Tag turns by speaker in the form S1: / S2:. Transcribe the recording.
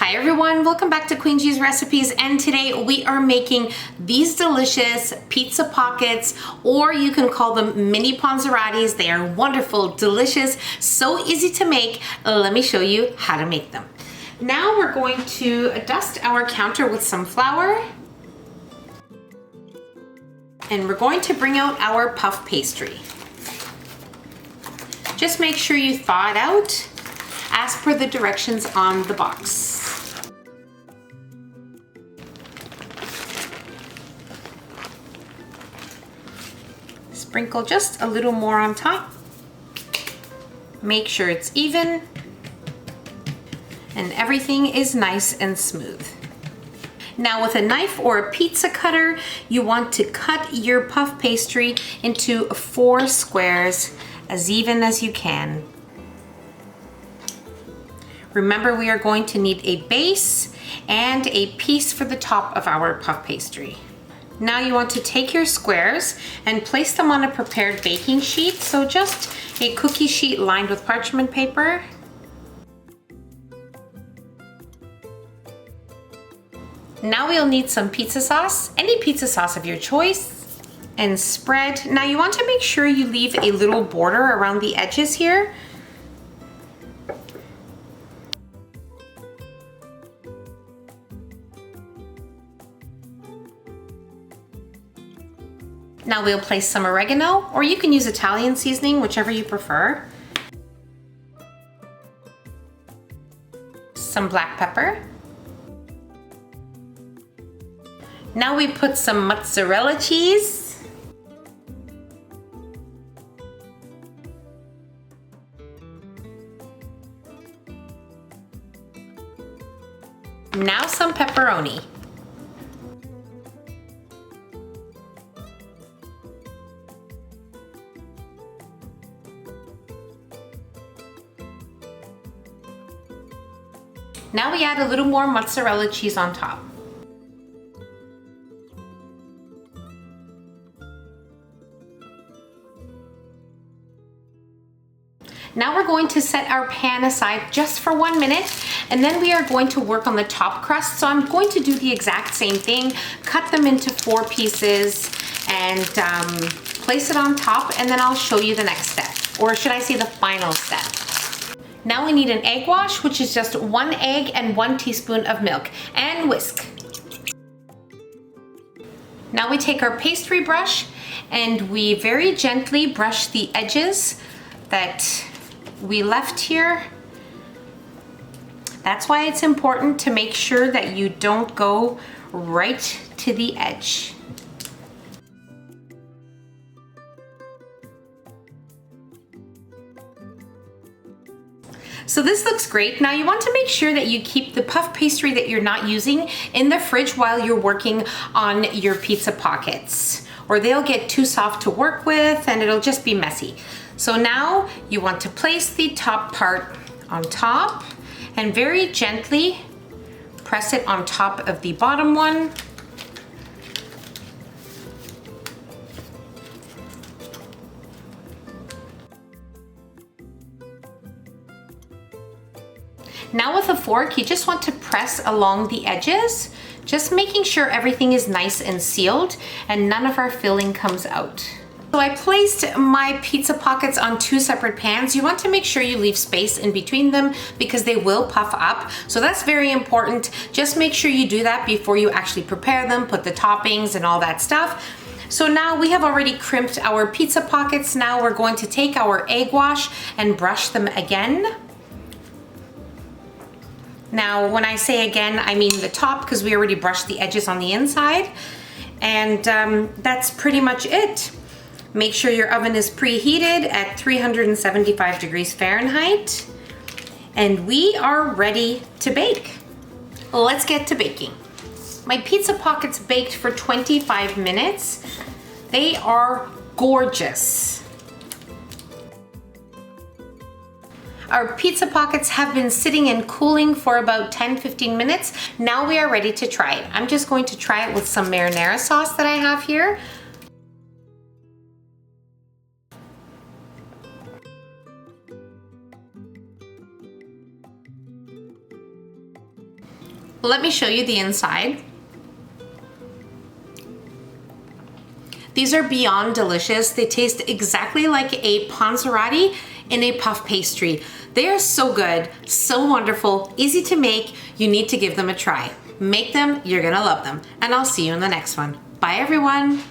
S1: Hi everyone, welcome back to Queen G's Recipes, and today we are making these delicious pizza pockets, or you can call them mini panzerottis. They are wonderful, delicious, so easy to make. Let me show you how to make them. Now we're going to dust our counter with some flour, and we're going to bring out our puff pastry. Just make sure you thaw it out as per the directions on the box. Sprinkle just a little more on top. Make sure it's even and everything is nice and smooth. Now with a knife or a pizza cutter, you want to cut your puff pastry into 4 squares as even as you can. Remember, we are going to need a base and a piece for the top of our puff pastry. Now you want to take your squares and place them on a prepared baking sheet, so just a cookie sheet lined with parchment paper. Now we'll need some pizza sauce, any pizza sauce of your choice, and spread. Now you want to make sure you leave a little border around the edges here. Now we'll place some oregano, or you can use Italian seasoning, whichever you prefer. Some black pepper. Now we put some mozzarella cheese. Now some pepperoni. Now we add a little more mozzarella cheese on top. Now we're going to set our pan aside just for 1 minute, and then we are going to work on the top crust. So I'm going to do the exact same thing, cut them into 4 pieces and place it on top, and then I'll show you the next step, or should I say the final step. Now we need an egg wash, which is just 1 egg and 1 teaspoon of milk, and whisk. Now we take our pastry brush and we very gently brush the edges that we left here. That's why it's important to make sure that you don't go right to the edge. So this looks great. Now you want to make sure that you keep the puff pastry that you're not using in the fridge while you're working on your pizza pockets, or they'll get too soft to work with and it'll just be messy. So now you want to place the top part on top and very gently press it on top of the bottom one. Now with a fork, you just want to press along the edges, just making sure everything is nice and sealed and none of our filling comes out. So I placed my pizza pockets on 2 separate pans. You want to make sure you leave space in between them because they will puff up. So that's very important. Just make sure you do that before you actually prepare them, put the toppings and all that stuff. So now we have already crimped our pizza pockets. Now we're going to take our egg wash and brush them again. Now, when I say again, I mean the top, because we already brushed the edges on the inside. And that's pretty much it. Make sure your oven is preheated at 375 degrees Fahrenheit. And we are ready to bake. Let's get to baking. My pizza pockets baked for 25 minutes. They are gorgeous. Our pizza pockets have been sitting and cooling for about 10-15 minutes. Now we are ready to try it. I'm just going to try it with some marinara sauce that I have here. Let me show you the inside. These are beyond delicious. They taste exactly like a Panzerotti in a puff pastry. They are so good, so wonderful, easy to make. You need to give them a try. Make them, you're gonna love them. And I'll see you in the next one. Bye everyone.